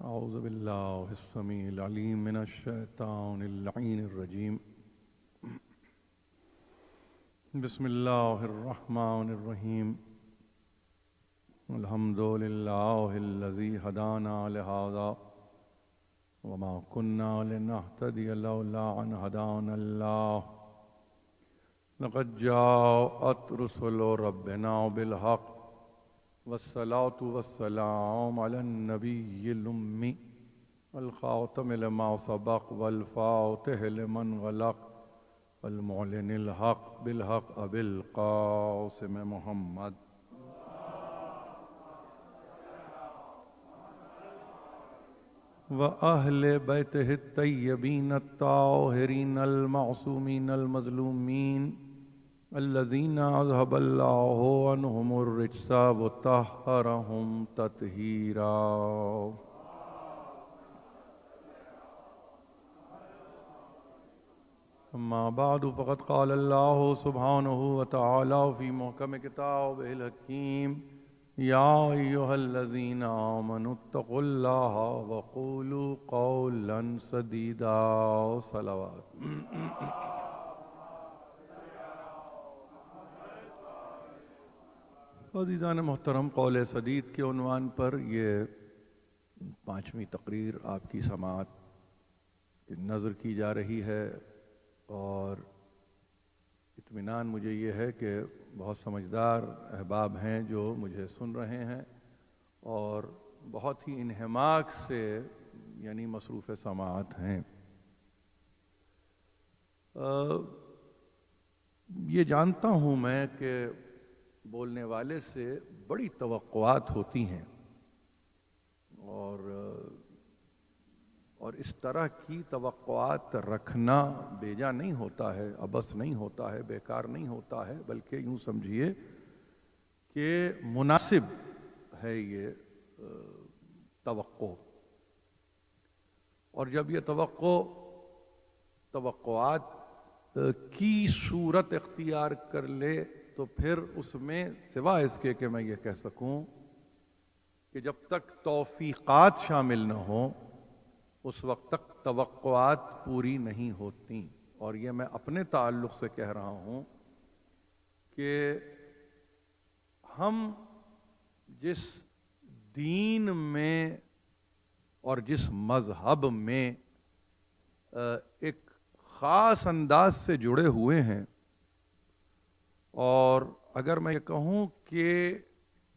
اعوذ باللہ السمیع العلیم من الشیطان اللعین الرجیم بسم اللہ الرحمن الرحیم الحمد للہ الذی ہدانا لہذا وما كنا لنهتدی لولا ان ہدانا اللہ لقد جاءت رسل ربنا بالحق والصلاة والسلام على النبي الأمي الخاتم لما سبق والفاتح لمن غلق والمعلن الحق بالحق أبي القاسم محمد وأهل بيته الطيبين الطاهرين المعصومين المظلومين الذين أذهب الله عنهم الرجس وطهرهم تطهيرا أما بعد فقد قال الله سبحانه وتعالى في محكم كتابه الحكيم يا أيها الذين آمنوا اتقوا الله وقولوا قولا سديدا صلوات عزیزان محترم، قول سدید کے عنوان پر یہ 5ویں تقریر آپ کی سماعت نظر کی جا رہی ہے، اور اطمینان مجھے یہ ہے کہ بہت سمجھدار احباب ہیں جو مجھے سن رہے ہیں اور بہت ہی انہماک سے یعنی مصروف سماعت ہیں۔ یہ جانتا ہوں میں کہ بولنے والے سے بڑی توقعات ہوتی ہیں اور اس طرح کی توقعات رکھنا بیجا نہیں ہوتا ہے، عبث نہیں ہوتا ہے، بیکار نہیں ہوتا ہے، بلکہ یوں سمجھیے کہ مناسب ہے یہ توقع۔ اور جب یہ توقعات کی صورت اختیار کر لے تو پھر اس میں سوائے اس کے کہ میں یہ کہہ سکوں کہ جب تک توفیقات شامل نہ ہوں اس وقت تک توقعات پوری نہیں ہوتی۔ اور یہ میں اپنے تعلق سے کہہ رہا ہوں کہ ہم جس دین میں اور جس مذہب میں ایک خاص انداز سے جڑے ہوئے ہیں، اور اگر میں یہ کہوں کہ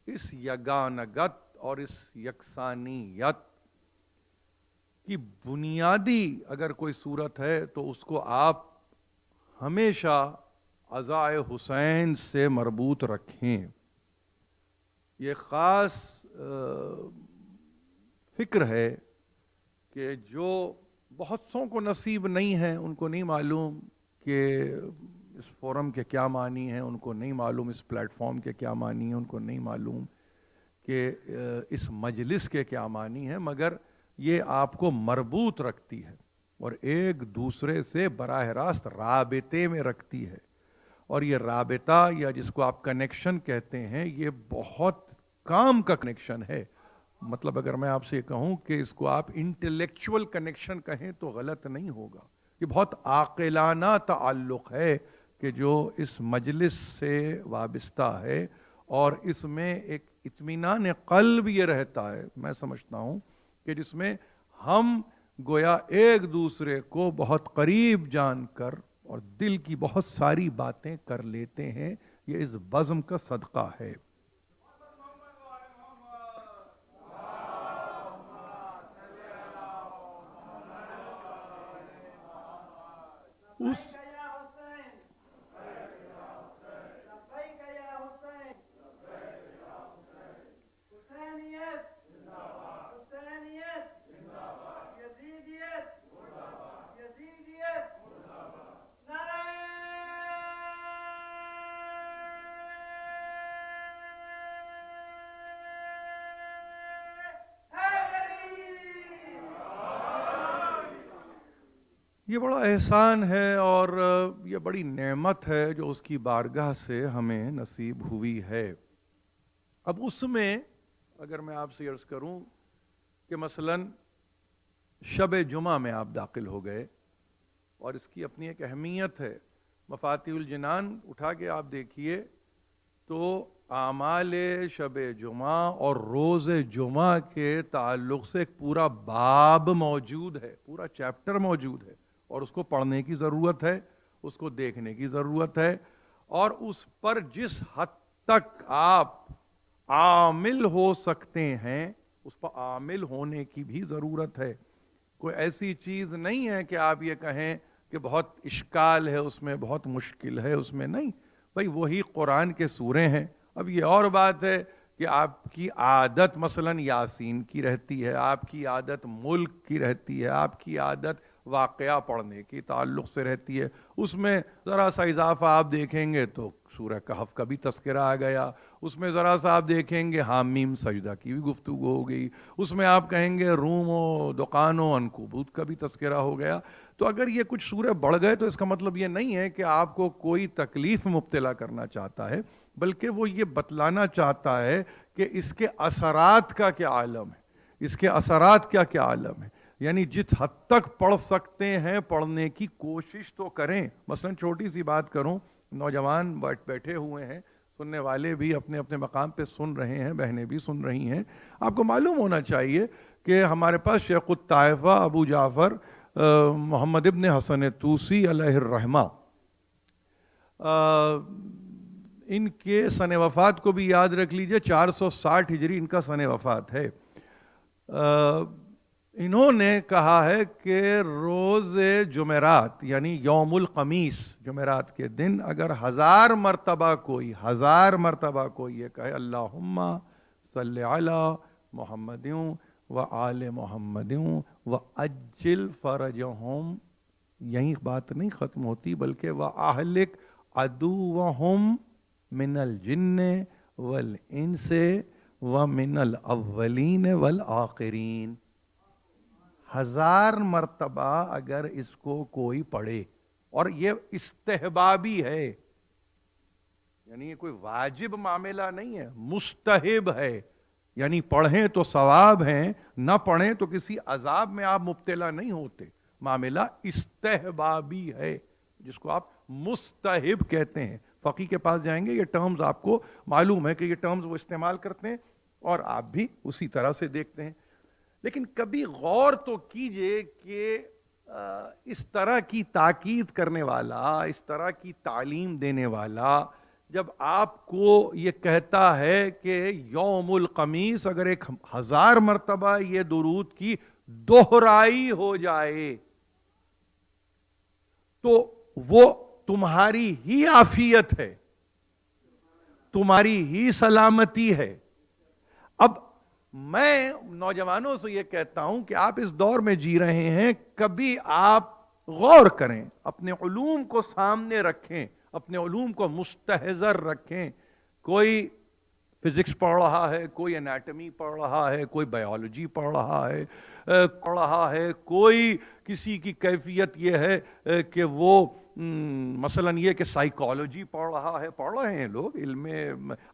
اس یگانگت اور اس یکسانیت کی بنیادی اگر کوئی صورت ہے تو اس کو آپ ہمیشہ عزائے حسین سے مربوط رکھیں۔ یہ خاص فکر ہے کہ جو بہت سوں کو نصیب نہیں ہے، ان کو نہیں معلوم کہ اس فورم کے کیا معنی ہیں، ان کو نہیں معلوم اس پلیٹ فارم کے کیا معنی ہیں، ان کو نہیں معلوم کہ اس مجلس کے کیا معنی ہیں، مگر یہ آپ کو مربوط رکھتی ہے اور ایک دوسرے سے براہ راست رابطے میں رکھتی ہے۔ اور یہ رابطہ یا جس کو آپ کنیکشن کہتے ہیں، یہ بہت کام کا کنیکشن ہے۔ مطلب اگر میں آپ سے کہوں کہ اس کو آپ انٹلیکچول کنیکشن کہیں تو غلط نہیں ہوگا۔ یہ بہت عاقلانہ تعلق ہے کہ جو اس مجلس سے وابستہ ہے، اور اس میں ایک اطمینان قلب یہ رہتا ہے، میں سمجھتا ہوں کہ جس میں ہم گویا ایک دوسرے کو بہت قریب جان کر اور دل کی بہت ساری باتیں کر لیتے ہیں۔ یہ اس بزم کا صدقہ ہے۔ یہ بڑا احسان ہے اور یہ بڑی نعمت ہے جو اس کی بارگاہ سے ہمیں نصیب ہوئی ہے۔ اب اس میں اگر میں آپ سے عرض کروں کہ مثلاً شب جمعہ میں آپ داخل ہو گئے اور اس کی اپنی ایک اہمیت ہے. مفاتیح الجنان اٹھا کے آپ دیکھیے تو اعمال شب جمعہ اور روز جمعہ کے تعلق سے ایک پورا باب موجود ہے, پورا چیپٹر موجود ہے, اور اس کو پڑھنے کی ضرورت ہے, اس کو دیکھنے کی ضرورت ہے, اور اس پر جس حد تک آپ عامل ہو سکتے ہیں اس پر عامل ہونے کی بھی ضرورت ہے. کوئی ایسی چیز نہیں ہے کہ آپ یہ کہیں کہ بہت اشکال ہے اس میں, بہت مشکل ہے اس میں, نہیں بھائی, وہی قرآن کے سورے ہیں. اب یہ اور بات ہے کہ آپ کی عادت مثلاً یاسین کی رہتی ہے, آپ کی عادت ملک کی رہتی ہے, آپ کی عادت واقعہ پڑھنے کی تعلق سے رہتی ہے, اس میں ذرا سا اضافہ آپ دیکھیں گے تو سورہ کہف کا بھی تذکرہ آ گیا, اس میں ذرا سا آپ دیکھیں گے حامیم سجدہ کی بھی گفتگو ہو گئی, اس میں آپ کہیں گے روم و دکان و عنکبوت کا بھی تذکرہ ہو گیا. تو اگر یہ کچھ سورے بڑھ گئے تو اس کا مطلب یہ نہیں ہے کہ آپ کو کوئی تکلیف مبتلا کرنا چاہتا ہے, بلکہ وہ یہ بتلانا چاہتا ہے کہ اس کے اثرات کا کیا عالم ہے, اس کے اثرات کیا کیا عالم ہے. یعنی جس حد تک پڑھ سکتے ہیں پڑھنے کی کوشش تو کریں. مثلا چھوٹی سی بات کروں, نوجوان بیٹھے ہوئے ہیں, سننے والے بھی اپنے اپنے مقام پہ سن رہے ہیں, بہنیں بھی سن رہی ہیں. آپ کو معلوم ہونا چاہیے کہ ہمارے پاس شیخ الطائفہ ابو جعفر محمد ابن حسن طوسی علیہ الرحمہ, ان کے سن وفات کو بھی یاد رکھ لیجئے, 460 ہجری ان کا سن وفات ہے. انہوں نے کہا ہے کہ روز جمعرات یعنی یوم الخمیس, جمعرات کے دن اگر 1000 مرتبہ کوئی یہ کہے اللہم صلی علی محمد و آل محمد و اجل فرجہم, یہیں بات نہیں ختم ہوتی بلکہ وَأَهْلِكْ عَدُوَّهُمْ مِنَ الْجِنِّ وَالْإِنسِ وَمِنَ الْأَوَّلِينَ وَالْآخِرِينَ. 1000 مرتبہ اگر اس کو کوئی پڑھے, اور یہ استحبابی ہے, یعنی یہ کوئی واجب معاملہ نہیں ہے, مستحب ہے, یعنی پڑھیں تو ثواب ہیں, نہ پڑھیں تو کسی عذاب میں آپ مبتلا نہیں ہوتے. معاملہ استحبابی ہے جس کو آپ مستحب کہتے ہیں. فقی کے پاس جائیں گے, یہ ٹرمز آپ کو معلوم ہے کہ یہ ٹرمز وہ استعمال کرتے ہیں اور آپ بھی اسی طرح سے دیکھتے ہیں. لیکن کبھی غور تو کیجئے کہ اس طرح کی تاکید کرنے والا, اس طرح کی تعلیم دینے والا جب آپ کو یہ کہتا ہے کہ یوم الخمیس اگر 1000 مرتبہ یہ درود کی دوہرائی ہو جائے تو وہ تمہاری ہی عافیت ہے, تمہاری ہی سلامتی ہے. اب میں نوجوانوں سے یہ کہتا ہوں کہ آپ اس دور میں جی رہے ہیں, کبھی آپ غور کریں, اپنے علوم کو سامنے رکھیں, اپنے علوم کو مستحضر رکھیں. کوئی فزکس پڑھ رہا ہے, کوئی انیٹمی پڑھ رہا ہے, کوئی بایولوجی پڑھ رہا ہے, کوئی کسی کی کیفیت یہ ہے کہ وہ مثلا یہ کہ سائیکالوجی پڑھ رہے ہیں لوگ, علم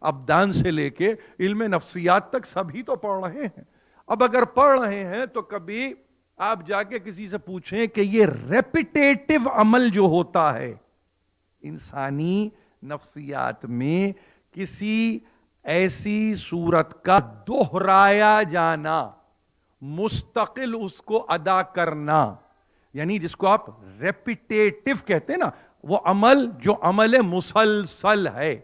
ابدان سے لے کے علم نفسیات تک سبھی تو پڑھ رہے ہیں. اب اگر پڑھ رہے ہیں تو کبھی آپ جا کے کسی سے پوچھیں کہ یہ ریپیٹیٹو عمل جو ہوتا ہے انسانی نفسیات میں, کسی ایسی صورت کا دوہرایا جانا, مستقل اس کو ادا کرنا, یعنی جس کو آپ ریپیٹیٹو کہتے ہیں نا, وہ عمل جو عمل مسلسل ہے,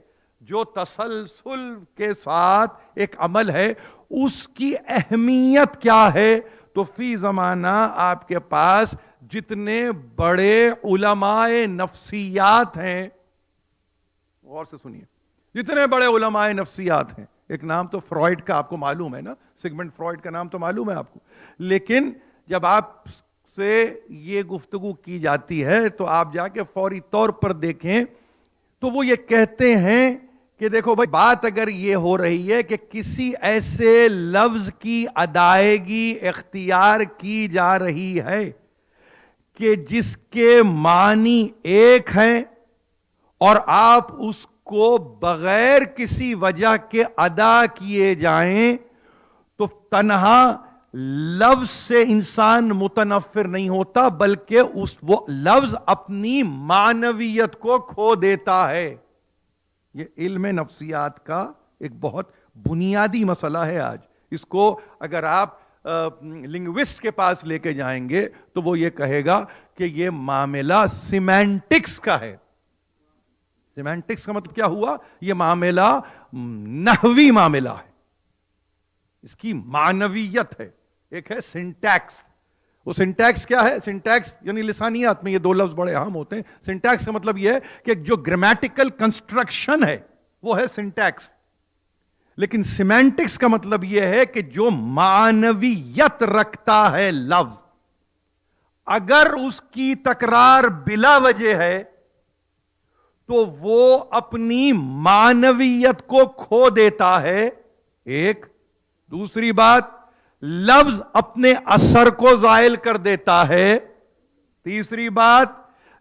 جو تسلسل کے ساتھ ایک عمل ہے, اس کی اہمیت کیا ہے. تو فی زمانہ آپ کے پاس جتنے بڑے علماء نفسیات ہیں, غور سے سنیے, جتنے بڑے علماء نفسیات ہیں, ایک نام تو فرائیڈ کا آپ کو معلوم ہے نا, سگمنڈ فرائیڈ کا نام تو معلوم ہے آپ کو, لیکن جب آپ سے یہ گفتگو کی جاتی ہے تو آپ جا کے فوری طور پر دیکھیں تو وہ یہ کہتے ہیں کہ دیکھو بھائی, بات اگر یہ ہو رہی ہے کہ کسی ایسے لفظ کی ادائیگی اختیار کی جا رہی ہے کہ جس کے معنی ایک ہیں اور آپ اس کو بغیر کسی وجہ کے ادا کیے جائیں, تو تنہا لفظ سے انسان متنفر نہیں ہوتا، بلکہ وہ لفظ اپنی معنویت کو کھو دیتا ہے. یہ علم نفسیات کا ایک بہت بنیادی مسئلہ ہے آج. اس کو اگر آپ لنگوسٹ کے پاس لے کے جائیں گے تو وہ یہ کہے گا کہ یہ معاملہ سیمینٹکس کا ہے. سیمینٹکس کا مطلب کیا ہوا؟ یہ معاملہ نحوی معاملہ ہے، اس کی معنویت ہے. ایک ہے سنٹیکس. وہ سنٹیکس کیا ہے؟ سنٹیکس یعنی لسانیات میں یہ دو لفظ بڑے اہم ہوتے ہیں. سنٹیکس کا مطلب یہ ہے کہ جو گرامیٹیکل کنسٹرکشن ہے وہ ہے سنٹیکس. لیکن سیمینٹکس کا مطلب یہ ہے کہ جو معنویت رکھتا ہے لفظ، اگر اس کی تکرار بلا وجہ ہے تو وہ اپنی معنویت کو کھو دیتا ہے. ایک دوسری بات، لفظ اپنے اثر کو زائل کر دیتا ہے. تیسری بات،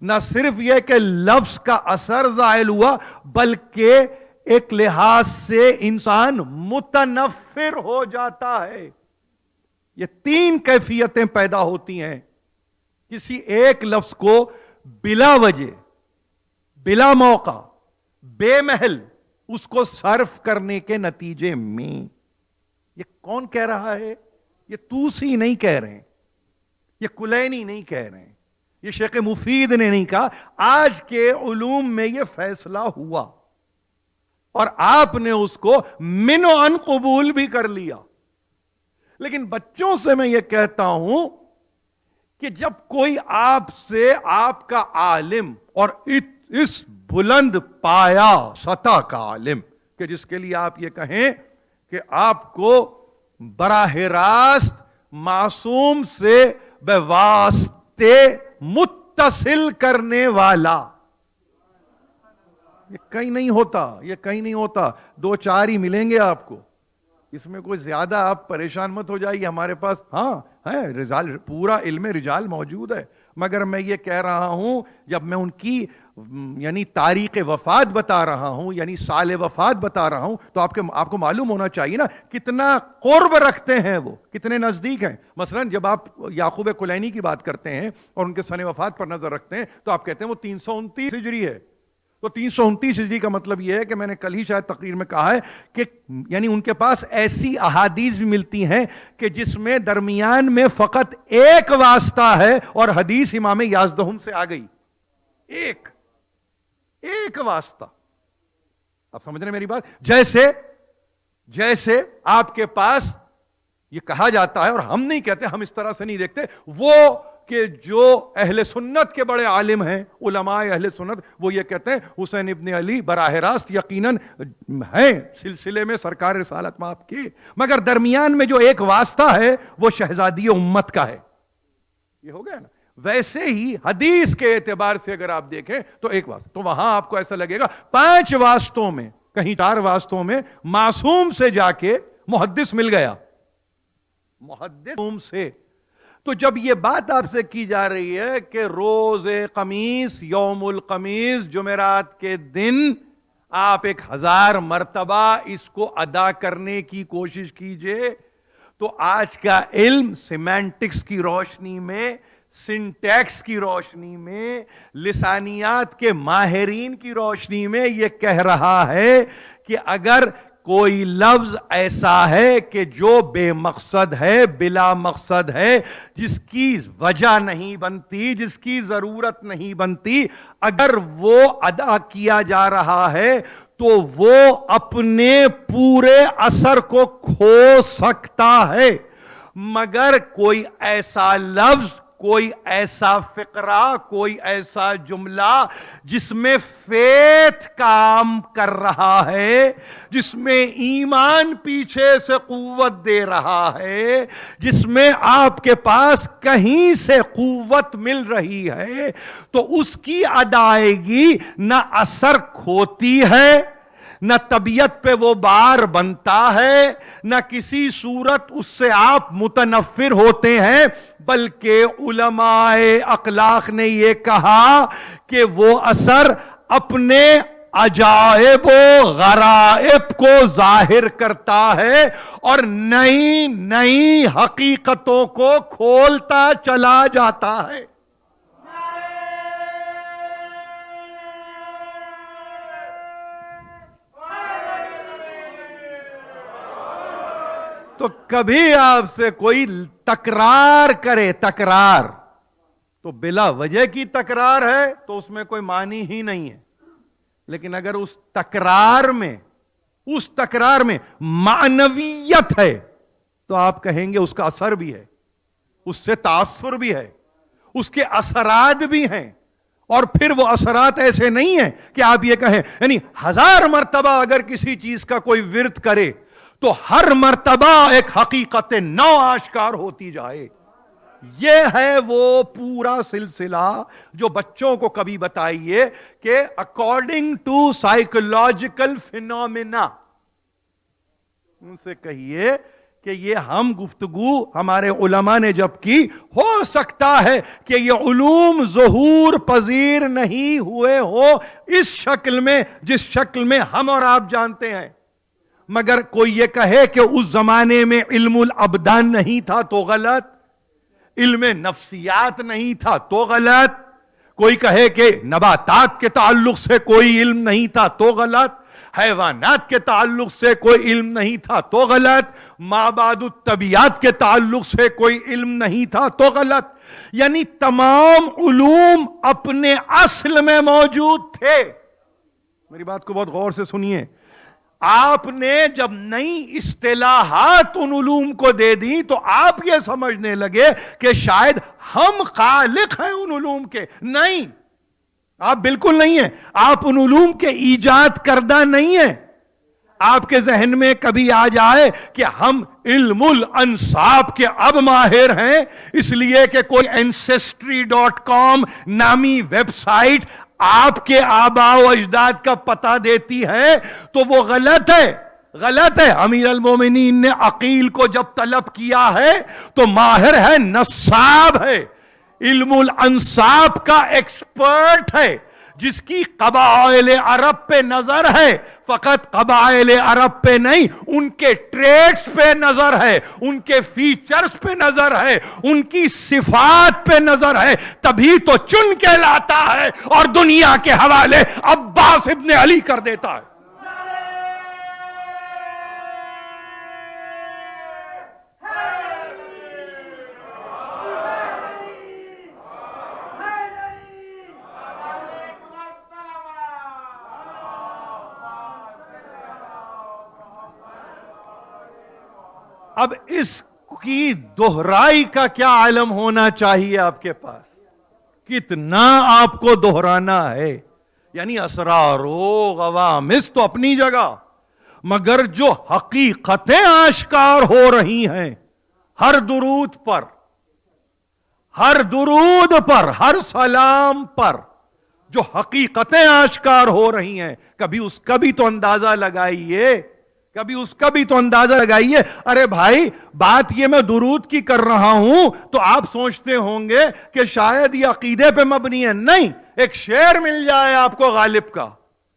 نہ صرف یہ کہ لفظ کا اثر زائل ہوا بلکہ ایک لحاظ سے انسان متنفر ہو جاتا ہے. یہ تین کیفیتیں پیدا ہوتی ہیں کسی ایک لفظ کو بلا وجہ، بلا موقع، بے محل اس کو صرف کرنے کے نتیجے میں. یہ کون کہہ رہا ہے؟ یہ توسی نہیں کہہ رہے ہیں، یہ کلینی نہیں کہہ رہے ہیں، یہ شیخ مفید نے نہیں کہا. آج کے علوم میں یہ فیصلہ ہوا اور آپ نے اس کو من و ان قبول بھی کر لیا. لیکن بچوں سے میں یہ کہتا ہوں کہ جب کوئی آپ سے، آپ کا عالم اور اس بلند پایا سطح کا عالم کہ جس کے لیے آپ یہ کہیں کہ آپ کو براہ راست معصوم سے بواسطے متصل کرنے والا، یہ کہیں نہیں ہوتا، یہ کہیں نہیں ہوتا. دو چار ہی ملیں گے آپ کو، اس میں کوئی زیادہ آپ پریشان مت ہو جائیے. ہمارے پاس ہاں ہے رجال، پورا علم رجال موجود ہے. مگر میں یہ کہہ رہا ہوں، جب میں ان کی یعنی تاریخ وفات بتا رہا ہوں، یعنی سال وفات بتا رہا ہوں، تو آپ کو معلوم ہونا چاہیے نا کتنا قرب رکھتے ہیں وہ، کتنے نزدیک ہیں. مثلا جب آپ یعقوب کلینی کی بات کرتے ہیں اور ان کے سن وفات پر نظر رکھتے ہیں تو آپ کہتے ہیں وہ 329 ہجری ہے. تو 329 ہجری کا مطلب یہ ہے کہ میں نے کل ہی شاید تقریر میں کہا ہے کہ یعنی ان کے پاس ایسی احادیث بھی ملتی ہیں کہ جس میں درمیان میں فقط ایک واسطہ ہے اور حدیث امام یازدہم سے آ گئی. ایک واسطہ. آپ سمجھ رہے ہیں میری بات؟ جیسے آپ کے پاس یہ کہا جاتا ہے، اور ہم نہیں کہتے، ہم اس طرح سے نہیں دیکھتے، وہ کہ جو اہل سنت کے بڑے عالم ہیں، علماء اہل سنت، وہ یہ کہتے ہیں حسین ابن علی براہ راست یقیناً ہیں سلسلے میں سرکار رسالت مآب کی، مگر درمیان میں جو ایک واسطہ ہے وہ شہزادی امت کا ہے. یہ ہو گیا نا. ویسے ہی حدیث کے اعتبار سے اگر آپ دیکھیں تو ایک واسطہ، تو وہاں آپ کو ایسا لگے گا 5 واسطوں میں، کہیں 4 واسطوں میں معصوم سے جا کے محدث مل گیا. محدث سے. تو جب یہ بات آپ سے کی جا رہی ہے کہ روز خمیس، یوم الخمیس، جمعرات کے دن آپ 1000 مرتبہ اس کو ادا کرنے کی کوشش کیجئے، تو آج کا علم سیمینٹکس کی روشنی میں، سنٹیکس کی روشنی میں، لسانیات کے ماہرین کی روشنی میں یہ کہہ رہا ہے کہ اگر کوئی لفظ ایسا ہے کہ جو بے مقصد ہے، بلا مقصد ہے، جس کی وجہ نہیں بنتی، جس کی ضرورت نہیں بنتی، اگر وہ ادا کیا جا رہا ہے تو وہ اپنے پورے اثر کو کھو سکتا ہے. مگر کوئی ایسا لفظ، کوئی ایسا فقرہ، کوئی ایسا جملہ جس میں فیتھ کام کر رہا ہے، جس میں ایمان پیچھے سے قوت دے رہا ہے، جس میں آپ کے پاس کہیں سے قوت مل رہی ہے، تو اس کی ادائیگی نہ اثر کھوتی ہے، نہ طبیعت پہ وہ بار بنتا ہے، نہ کسی صورت اس سے آپ متنفر ہوتے ہیں، بلکہ علماء اخلاق نے یہ کہا کہ وہ اثر اپنے عجائب و غرائب کو ظاہر کرتا ہے اور نئی نئی حقیقتوں کو کھولتا چلا جاتا ہے. تو کبھی آپ سے کوئی تکرار کرے، تکرار تو بلا وجہ کی تکرار ہے تو اس میں کوئی معنی ہی نہیں ہے. لیکن اگر اس تکرار میں معنویت ہے تو آپ کہیں گے اس کا اثر بھی ہے، اس سے تاثر بھی ہے، اس کے اثرات بھی ہیں. اور پھر وہ اثرات ایسے نہیں ہیں کہ آپ یہ کہیں یعنی 1000 مرتبہ اگر کسی چیز کا کوئی ورد کرے تو ہر مرتبہ ایک حقیقت نو آشکار ہوتی جائے. یہ ہے وہ پورا سلسلہ جو بچوں کو کبھی بتائیے کہ اکارڈنگ ٹو سائیکولوجیکل فینومینا، ان سے کہیے کہ یہ ہم گفتگو ہمارے علماء نے جب کی، ہو سکتا ہے کہ یہ علوم ظہور پذیر نہیں ہوئے ہو اس شکل میں جس شکل میں ہم اور آپ جانتے ہیں. مگر کوئی یہ کہے کہ اس زمانے میں علم الابدان نہیں تھا تو غلط، علم نفسیات نہیں تھا تو غلط، کوئی کہے کہ نباتات کے تعلق سے کوئی علم نہیں تھا تو غلط، حیوانات کے تعلق سے کوئی علم نہیں تھا تو غلط، مابعد الطبیعات کے تعلق سے کوئی علم نہیں تھا تو غلط. یعنی تمام علوم اپنے اصل میں موجود تھے. میری بات کو بہت غور سے سنیے. آپ نے جب نئی اصطلاحات ان علوم کو دے دی تو آپ یہ سمجھنے لگے کہ شاید ہم خالق ہیں ان علوم کے. نہیں، آپ بالکل نہیں ہیں. آپ ان علوم کے ایجاد کردہ نہیں ہیں. آپ کے ذہن میں کبھی آ جائے کہ ہم علم الانساب کے اب ماہر ہیں اس لیے کہ کوئی ancestry.com نامی ویب سائٹ آپ کے آباء و اجداد کا پتہ دیتی ہے تو وہ غلط ہے. غلط ہے. امیر المومنین نے عقیل کو جب طلب کیا ہے تو ماہر ہے، نصاب ہے، علم الانساب کا ایکسپرٹ ہے، جس کی قبائل عرب پہ نظر ہے. فقط قبائل عرب پہ نہیں، ان کے ٹریٹس پہ نظر ہے، ان کے فیچرز پہ نظر ہے، ان کی صفات پہ نظر ہے. تبھی تو چن کے لاتا ہے اور دنیا کے حوالے عباس ابن علی کر دیتا ہے. اب اس کی دہرائی کا کیا علم ہونا چاہیے آپ کے پاس، کتنا آپ کو دہرانا ہے. یعنی اسرار و غوامض تو اپنی جگہ، مگر جو حقیقتیں آشکار ہو رہی ہیں ہر درود پر، ہر سلام پر جو حقیقتیں آشکار ہو رہی ہیں، کبھی اس کا بھی تو اندازہ لگائیے. ارے بھائی، بات یہ میں درود کی کر رہا ہوں تو آپ سوچتے ہوں گے کہ شاید یہ عقیدے پہ مبنی ہے. نہیں، ایک شعر مل جائے آپ کو غالب کا،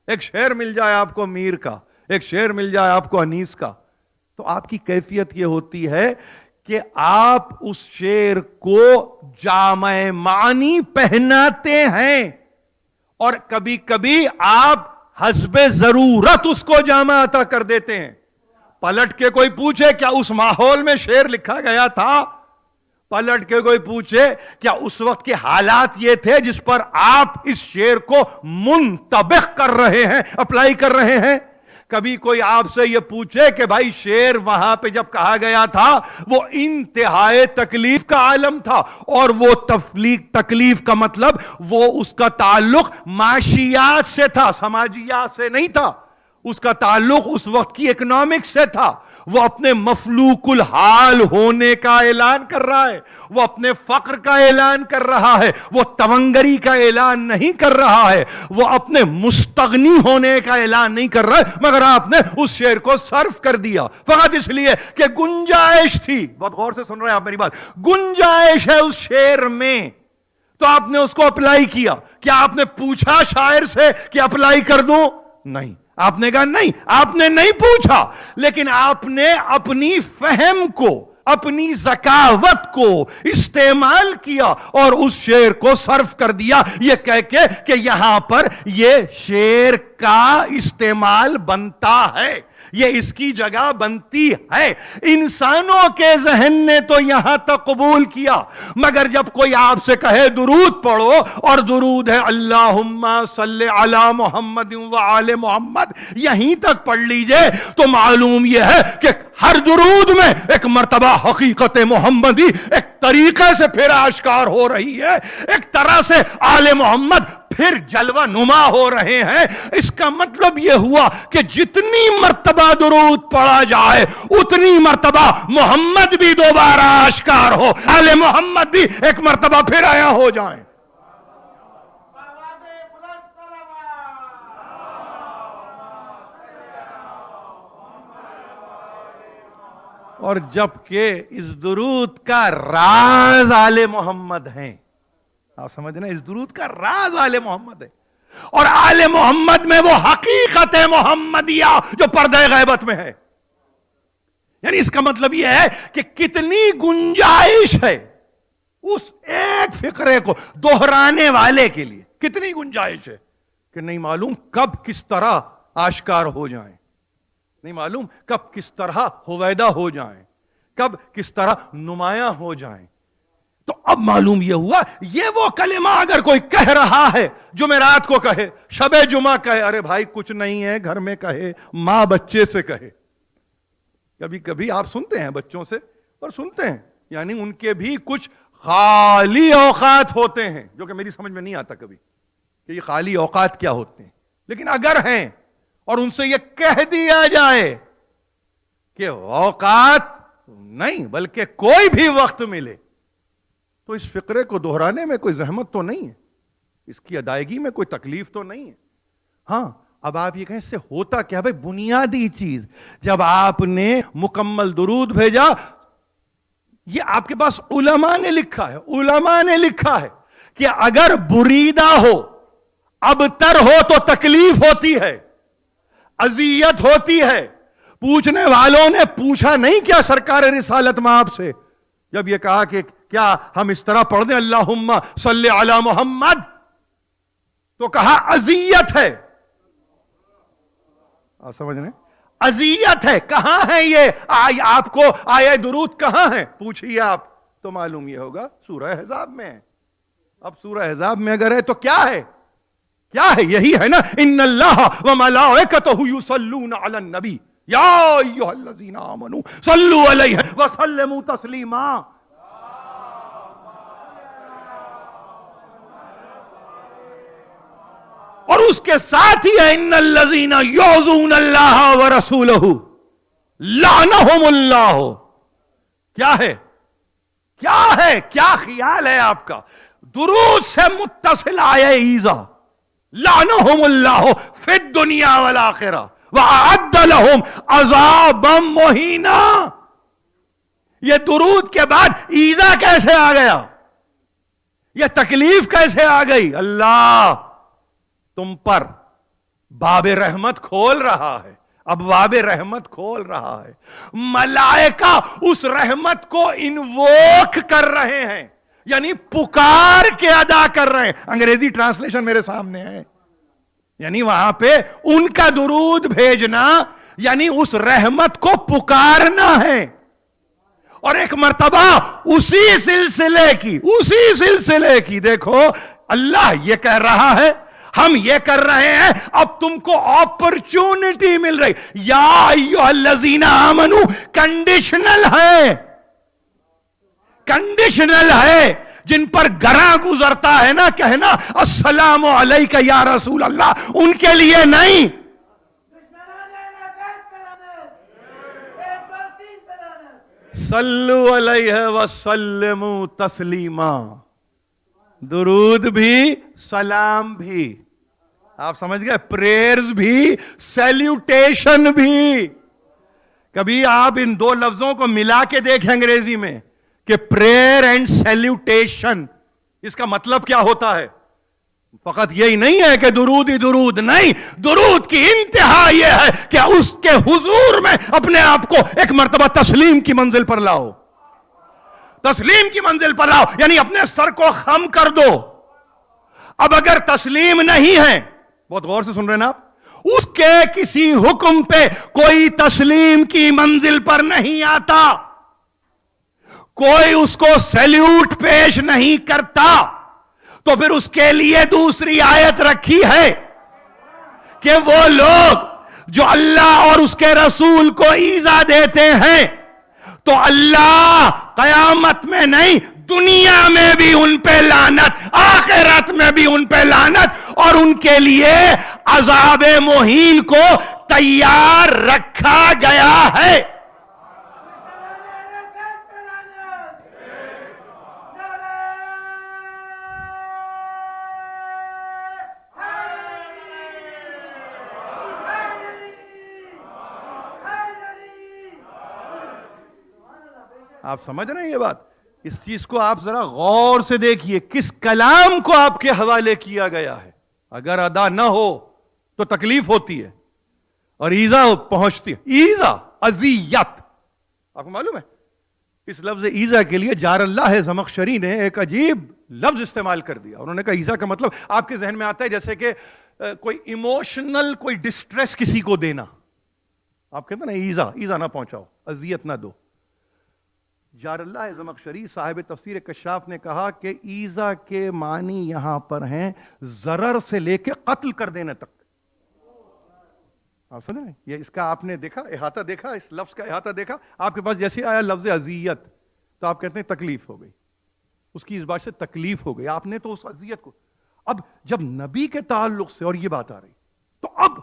ایک شعر مل جائے آپ کو میر کا، ایک شعر مل جائے آپ کو انیس کا، تو آپ کی کیفیت یہ ہوتی ہے کہ آپ اس شعر کو جامع معنی پہناتے ہیں، اور کبھی کبھی آپ حسب ضرورت اس کو جامع عطا کر دیتے ہیں. پلٹ کے کوئی پوچھے کیا اس ماحول میں شعر لکھا گیا تھا؟ پلٹ کے کوئی پوچھے کیا اس وقت کے حالات یہ تھے جس پر آپ اس شعر کو منطبق کر رہے ہیں، اپلائی کر رہے ہیں؟ کبھی کوئی آپ سے یہ پوچھے کہ بھائی شعر وہاں پہ جب کہا گیا تھا وہ انتہائی تکلیف کا عالم تھا، اور وہ تکلیف کا مطلب وہ اس کا تعلق معاشیات سے تھا، سماجیات سے نہیں تھا. اس کا تعلق اس وقت کی اکنامکس سے تھا. وہ اپنے مفلوک الحال ہونے کا اعلان کر رہا ہے، وہ اپنے فقر کا اعلان کر رہا ہے، وہ تونگری کا اعلان نہیں کر رہا ہے، وہ اپنے مستغنی ہونے کا اعلان نہیں کر رہا ہے. مگر آپ نے اس شعر کو صرف کر دیا فقط اس لیے کہ گنجائش تھی. بہت غور سے سن رہے ہیں آپ میری بات. گنجائش ہے اس شعر میں تو آپ نے اس کو اپلائی کیا. کیا آپ نے پوچھا شاعر سے کہ اپلائی کر دوں؟ نہیں. آپ نے کہا نہیں, آپ نے نہیں پوچھا, لیکن آپ نے اپنی فہم کو, اپنی ذکاوت کو استعمال کیا اور اس شعر کو صرف کر دیا یہ کہہ کے کہ یہاں پر یہ شعر کا استعمال بنتا ہے, یہ اس کی جگہ بنتی ہے. انسانوں کے ذہن نے تو یہاں تک قبول کیا, مگر جب کوئی آپ سے کہے درود پڑھو, اور درود ہے اللہم صلی علی محمد و آل محمد, یہیں تک پڑھ لیجئے, تو معلوم یہ ہے کہ ہر درود میں ایک مرتبہ حقیقت محمدی ایک طریقے سے پھر آشکار ہو رہی ہے, ایک طرح سے آل محمد پھر جلوہ نما ہو رہے ہیں. اس کا مطلب یہ ہوا کہ جتنی مرتبہ درود پڑھا جائے اتنی مرتبہ محمد بھی دوبارہ آشکار ہو, آل محمد بھی ایک مرتبہ پھر آیا ہو جائیں. اور جبکہ اس درود کا راز آل محمد ہیں, آپ سمجھنا, اس درود کا راز آل محمد ہے, اور آل محمد میں وہ حقیقت محمدیہ جو پردہ غیبت میں ہے. یعنی اس کا مطلب یہ ہے کہ کتنی گنجائش ہے اس ایک فقرے کو دہرانے والے کے لیے, کتنی گنجائش ہے کہ نہیں معلوم کب کس طرح آشکار ہو جائیں, نہیں معلوم کب کس طرح ہویدہ ہو جائیں, کب کس طرح نمایاں ہو جائیں. تو اب معلوم یہ ہوا, یہ وہ کلمہ اگر کوئی کہہ رہا ہے جمعرات کو کہے, شب جمعہ کہے, ارے بھائی کچھ نہیں ہے گھر میں کہے, ماں بچے سے کہے. کبھی کبھی آپ سنتے ہیں بچوں سے, اور سنتے ہیں یعنی ان کے بھی کچھ خالی اوقات ہوتے ہیں جو کہ میری سمجھ میں نہیں آتا کبھی کہ یہ خالی اوقات کیا ہوتے ہیں, لیکن اگر ہیں اور ان سے یہ کہہ دیا جائے کہ اوقات نہیں بلکہ کوئی بھی وقت ملے, تو اس فقرے کو دہرانے میں کوئی زحمت تو نہیں ہے, اس کی ادائیگی میں کوئی تکلیف تو نہیں ہے. ہاں اب آپ یہ کہیں اس سے ہوتا کیا بھائی, بنیادی چیز جب آپ نے مکمل درود بھیجا, یہ آپ کے پاس علماء نے لکھا ہے, علماء نے لکھا ہے کہ اگر بریدہ ہو, ابتر ہو تو تکلیف ہوتی ہے, اذیت ہوتی ہے. پوچھنے والوں نے پوچھا نہیں کیا سرکار رسالت میں آپ سے, جب یہ کہا کہ کیا ہم اس طرح پڑھ دیں اللہم صلی علی محمد, تو کہا اذیت ہے. آپ سمجھ رہے ہیں, اذیت ہے. کہاں ہے یہ آپ کو آیہ درود کہاں ہے پوچھئے آپ, تو معلوم یہ ہوگا سورہ احزاب میں ہے. اب سورہ احزاب میں اگر ہے تو کیا ہے, کیا ہے, یہی ہے نا, ان اللہ وملائکتہ یصلون علی النبی یا ایھا الذین آمنوا صلوا علیہ وسلموا تسلیما. اور اس کے ساتھ ہی ہے ان الذین یؤذون اللہ ورسولہ لعنہم اللہ. کیا ہے, کیا ہے, کیا خیال ہے آپ کا, درود سے متصل آئے ایذا, لعنہم اللہ فی الدنیا والآخرہ وَأَعَدَّ لَهُمْ عَذَابًا مُهِينًا. یہ درود کے بعد ایذا کیسے آ گیا, یہ تکلیف کیسے آ گئی؟ اللہ تم پر باب رحمت کھول رہا ہے, ابواب رحمت کھول رہا ہے. ملائکہ اس رحمت کو انووک کر رہے ہیں, یعنی پکار کے ادا کر رہے ہیں. انگریزی ٹرانسلیشن میرے سامنے ہے, یعنی وہاں پہ ان کا درود بھیجنا یعنی اس رحمت کو پکارنا ہے. اور ایک مرتبہ اسی سلسلے کی دیکھو اللہ یہ کہہ رہا ہے, ہم یہ کر رہے ہیں, اب تم کو اپرچونٹی مل رہی. یا ایھا الذین آمنو کنڈیشنل ہے, کنڈیشنل ہے. جن پر گراں گزرتا ہے نا کہنا السلام علیکہ یا رسول اللہ, ان کے لیے نہیں. صلو علیہ وسلموا تسلیما. درود بھی سلام بھی, آپ سمجھ گئے, پریئرز بھی سیلیوٹیشن بھی. کبھی آپ ان دو لفظوں کو ملا کے دیکھیں انگریزی میں کہ پریئر اینڈ سیلیوٹیشن, اس کا مطلب کیا ہوتا ہے؟ فقط یہی نہیں ہے کہ درود ہی درود نہیں، درود کی انتہا یہ ہے کہ اس کے حضور میں اپنے آپ کو ایک مرتبہ تسلیم کی منزل پر لاؤ، تسلیم کی منزل پر لاؤ، یعنی اپنے سر کو خم کر دو۔ اب اگر تسلیم نہیں ہے، بہت غور سے سن رہے ہیں نا آپ، اس کے کسی حکم پہ کوئی تسلیم کی منزل پر نہیں آتا، کوئی اس کو سیلیوٹ پیش نہیں کرتا، تو پھر اس کے لیے دوسری آیت رکھی ہے کہ وہ لوگ جو اللہ اور اس کے رسول کو ایذا دیتے ہیں تو اللہ قیامت میں نہیں، دنیا میں بھی ان پہ لعنت، آخرت میں بھی ان پہ لعنت، اور ان کے لیے عذاب مہین کو تیار رکھا گیا ہے۔ آپ سمجھ رہے ہیں یہ بات؟ اس چیز کو آپ ذرا غور سے دیکھیے، کس کلام کو آپ کے حوالے کیا گیا ہے۔ اگر ادا نہ ہو تو تکلیف ہوتی ہے اور ایذا پہنچتی ہے، ایذا، اذیت۔ آپ کو معلوم ہے اس لفظ ایذا کے لیے جار اللہ زمخشری نے ایک عجیب لفظ استعمال کر دیا۔ انہوں نے کہا ایذا کا مطلب آپ کے ذہن میں آتا ہے جیسے کہ کوئی ایموشنل کوئی ڈسٹریس کسی کو دینا، آپ کہتے ہیں نا ایذا، ایذا نہ پہنچاؤ، اذیت نہ دو۔ جار اللہ زمخشری صاحب تفسیر کشاف نے کہا کہ ایذا کے معنی یہاں پر ہیں ضرر سے لے کے قتل کر دینے تک۔ آپ سن رہے ہیں؟ یہ اس کا آپ نے دیکھا، احاطہ دیکھا، اس لفظ کا احاطہ دیکھا۔ آپ کے پاس جیسے آیا لفظ اذیت تو آپ کہتے ہیں تکلیف ہو گئی، اس کی اس بات سے تکلیف ہو گئی، آپ نے تو اس اذیت کو۔ اب جب نبی کے تعلق سے اور یہ بات آ رہی تو اب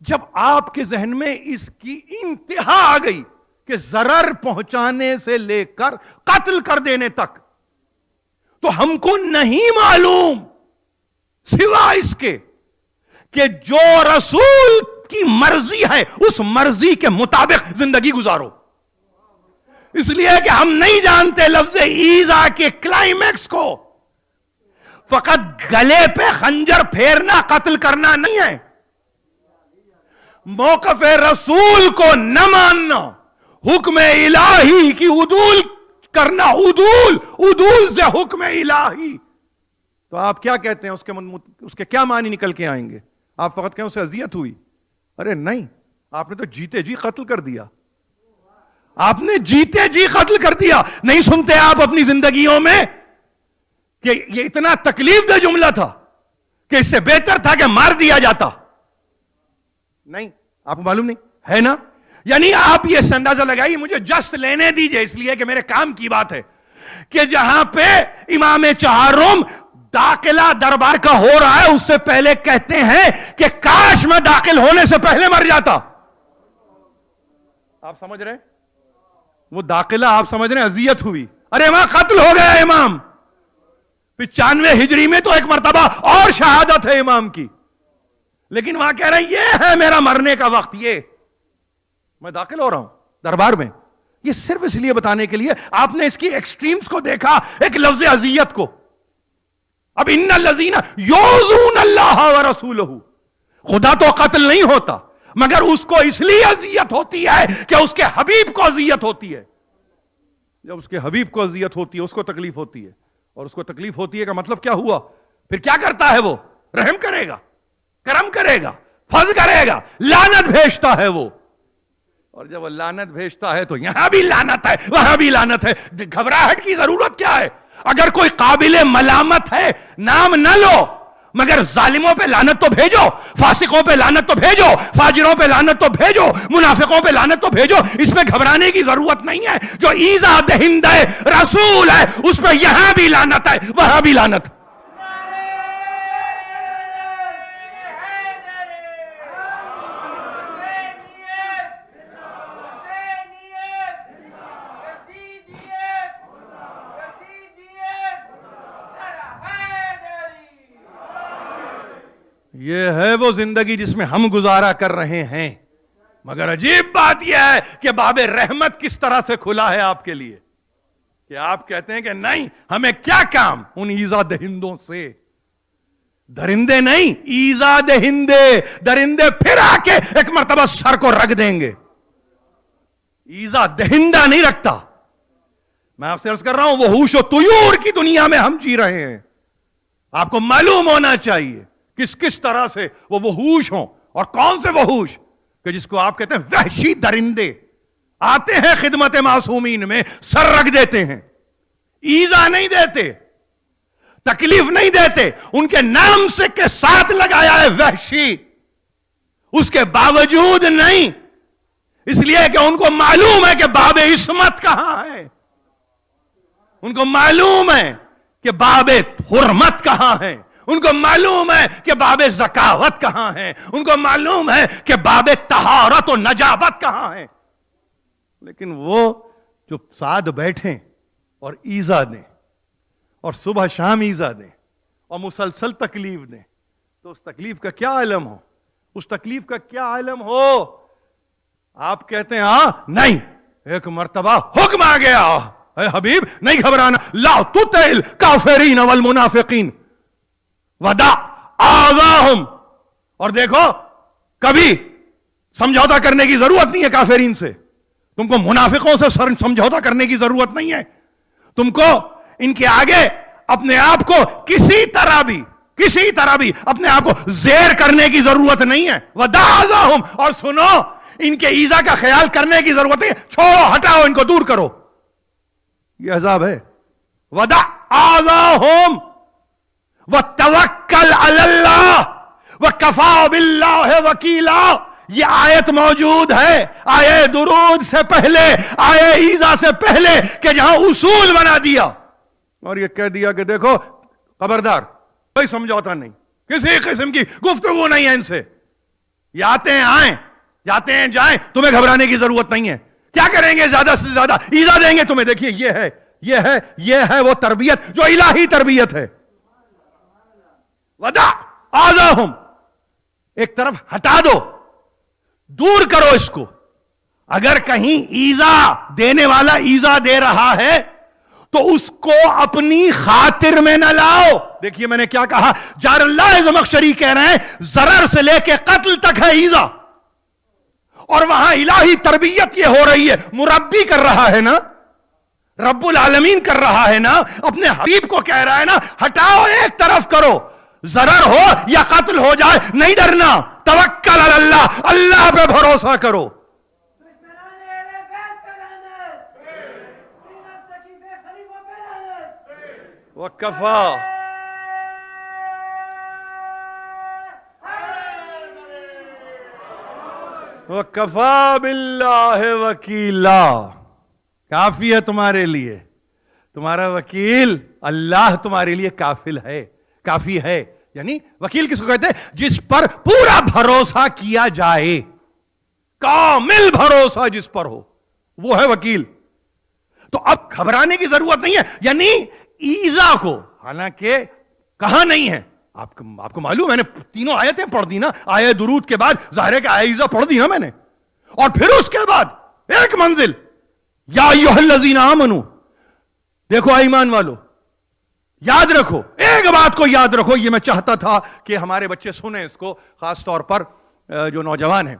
جب آپ کے ذہن میں اس کی انتہا آ گئی کہ ضرر پہنچانے سے لے کر قتل کر دینے تک، تو ہم کو نہیں معلوم سوا اس کے کہ جو رسول کی مرضی ہے اس مرضی کے مطابق زندگی گزارو۔ اس لیے کہ ہم نہیں جانتے لفظ ایذا کے کلائمیکس کو۔ فقط گلے پہ خنجر پھیرنا قتل کرنا نہیں ہے، موقف رسول کو نہ ماننا، حکم الہی کی عدول کرنا، عدول سے حکم الہی۔ تو آپ کیا کہتے ہیں اس کے کیا معنی نکل کے آئیں گے؟ آپ فقط کہیں اسے اذیت ہوئی؟ ارے نہیں، آپ نے تو جیتے جی قتل کر دیا، آپ نے جیتے جی قتل کر دیا۔ نہیں سنتے آپ اپنی زندگیوں میں کہ یہ اتنا تکلیف دہ جملہ تھا کہ اس سے بہتر تھا کہ مار دیا جاتا؟ نہیں، آپ کو معلوم نہیں ہے نا؟ یعنی آپ یہ اندازہ لگائیے، مجھے جسٹ لینے دیجئے اس لیے کہ میرے کام کی بات ہے، کہ جہاں پہ امام چہارم داخلہ دربار کا ہو رہا ہے، اس سے پہلے کہتے ہیں کہ کاش میں داخل ہونے سے پہلے مر جاتا۔ آپ سمجھ رہے ہیں؟ وہ داخلہ آپ سمجھ رہے ہیں اذیت ہوئی، ارے وہاں قتل ہو گیا امام۔ 95 ہجری میں تو ایک مرتبہ اور شہادت ہے امام کی، لیکن وہاں کہہ رہے ہیں یہ ہے میرا مرنے کا وقت، یہ میں داخل ہو رہا ہوں دربار میں۔ یہ صرف اس لیے بتانے کے لیے آپ نے اس کی ایکسٹریمز کو دیکھا، ایک لفظ اذیت کو۔ اب ان الذین یؤذون اللہ ورسولہ، خدا تو قتل نہیں ہوتا، مگر اس کو اس لیے اذیت ہوتی ہے کہ اس کے حبیب کو اذیت ہوتی ہے۔ جب اس کے حبیب کو اذیت ہوتی ہے، اس کو تکلیف ہوتی ہے، اور اس کو تکلیف ہوتی ہے کا مطلب کیا ہوا؟ پھر کیا کرتا ہے وہ؟ رحم کرے گا، کرم کرے گا، فضل کرے گا، لعنت بھیجتا ہے وہ۔ اور جب وہ لعنت بھیجتا ہے تو یہاں بھی لعنت ہے، وہاں بھی لعنت ہے۔ گھبراہٹ کی ضرورت کیا ہے؟ اگر کوئی قابل ملامت ہے نام نہ لو، مگر ظالموں پہ لعنت تو بھیجو، فاسقوں پہ لعنت تو بھیجو، فاجروں پہ لعنت تو بھیجو، منافقوں پہ لعنت تو بھیجو۔ اس میں گھبرانے کی ضرورت نہیں ہے۔ جو ایذا دہندہ رسول ہے اس پہ یہاں بھی لعنت ہے، وہاں بھی لعنت۔ یہ ہے وہ زندگی جس میں ہم گزارا کر رہے ہیں، مگر عجیب بات یہ ہے کہ باب رحمت کس طرح سے کھلا ہے آپ کے لیے کہ آپ کہتے ہیں کہ نہیں، ہمیں کیا کام ان ایذا دہندوں سے۔ درندے نہیں، ایزا دہندے، درندے پھر آ کے ایک مرتبہ سر کو رکھ دیں گے، ایزا دہندہ نہیں رکھتا. میں آپ سے عرض کر رہا ہوں وحوش و طیور کی دنیا میں ہم جی رہے ہیں. آپ کو معلوم ہونا چاہیے کس کس طرح سے وہ وحوش ہوں، اور کون سے وحوش کہ جس کو آپ کہتے ہیں وحشی درندے، آتے ہیں خدمت معصومین میں سر رکھ دیتے ہیں، ایزا نہیں دیتے، تکلیف نہیں دیتے، ان کے نام سے کے ساتھ لگایا ہے وحشی، اس کے باوجود نہیں، اس لیے کہ ان کو معلوم ہے کہ باب عصمت کہاں ہے، ان کو معلوم ہے کہ باب حرمت کہاں ہے، ان کو معلوم ہے کہ باب ذکاوت کہاں ہے، ان کو معلوم ہے کہ باب طہارت و نجابت کہاں ہے. لیکن وہ جو ساتھ بیٹھیں اور ایزا دیں اور صبح شام ایزا دیں اور مسلسل تکلیف دیں، تو اس تکلیف کا کیا علم ہو، اس تکلیف کا کیا علم ہو. آپ کہتے ہیں ہاں نہیں، ایک مرتبہ حکم آ گیا، اے حبیب نہیں گھبرانا، لا تطع الکافرین والمنافقین ودع آذاہم، اور دیکھو کبھی سمجھوتا کرنے کی ضرورت نہیں ہے کافرین سے، تم کو منافقوں سے سمجھوتا کرنے کی ضرورت نہیں ہے، تم کو ان کے آگے اپنے آپ کو کسی طرح بھی اپنے آپ کو زیر کرنے کی ضرورت نہیں ہے. ودع آذاہم، اور سنو ان کے ایذا کا خیال کرنے کی ضرورت نہیں ہے، چھوڑو ہٹاؤ ان کو دور کرو، یہ عذاب ہے. ودع آذاہم وتوکل علی اللہ وکفی باللہ وکیلا. یہ آیت موجود ہے آیے درود سے پہلے، آیے ایذا سے پہلے، کہ جہاں اصول بنا دیا اور یہ کہہ دیا کہ دیکھو خبردار کوئی سمجھوتا نہیں، کسی قسم کی گفتگو نہیں ہے ان سے، یہ آتے ہیں آئیں، جاتے ہیں جائیں، تمہیں گھبرانے کی ضرورت نہیں ہے. کیا کریں گے؟ زیادہ سے زیادہ ایذا دیں گے تمہیں. دیکھیے یہ ہے وہ تربیت جو الہی تربیت ہے. ودع آذاہم، ایک طرف ہٹا دو، دور کرو اس کو. اگر کہیں ایذا دینے والا ایذا دے رہا ہے تو اس کو اپنی خاطر میں نہ لاؤ. دیکھیے میں نے کیا کہا، جار اللہ زمخشری کہہ رہے ہیں ضرر سے لے کے قتل تک ہے ایذا، اور وہاں الہی تربیت یہ ہو رہی ہے، مربی کر رہا ہے نا، رب العالمین کر رہا ہے نا، اپنے حبیب کو کہہ رہا ہے نا ہٹاؤ، ایک طرف کرو، ضرر ہو یا قتل ہو جائے نہیں ڈرنا، توکل علی اللہ، اللہ پہ بھروسہ کرو. وکفا وکفا باللہ وکیلا، کافی ہے تمہارے لیے، تمہارا وکیل اللہ تمہارے لیے کافل ہے، کافی ہے. یعنی وکیل کس کو کہتے ہیں؟ جس پر پورا بھروسہ کیا جائے، کامل بھروسہ جس پر ہو، وہ ہے وکیل. تو اب گھبرانے کی ضرورت نہیں ہے. یعنی ایذا کو حالانکہ کہاں نہیں ہے، آپ کو معلوم ہے، میں نے تینوں آیتیں پڑھ دی نا، آیے درود کے بعد ظاہر ہے کہ آیے ایذا پڑھ دی نا میں نے، اور پھر اس کے بعد ایک منزل یا ایھا الذین آمنو. دیکھو ایمان والو، یاد رکھو ایک بات کو، یاد رکھو، یہ میں چاہتا تھا کہ ہمارے بچے سنیں اس کو، خاص طور پر جو نوجوان ہیں،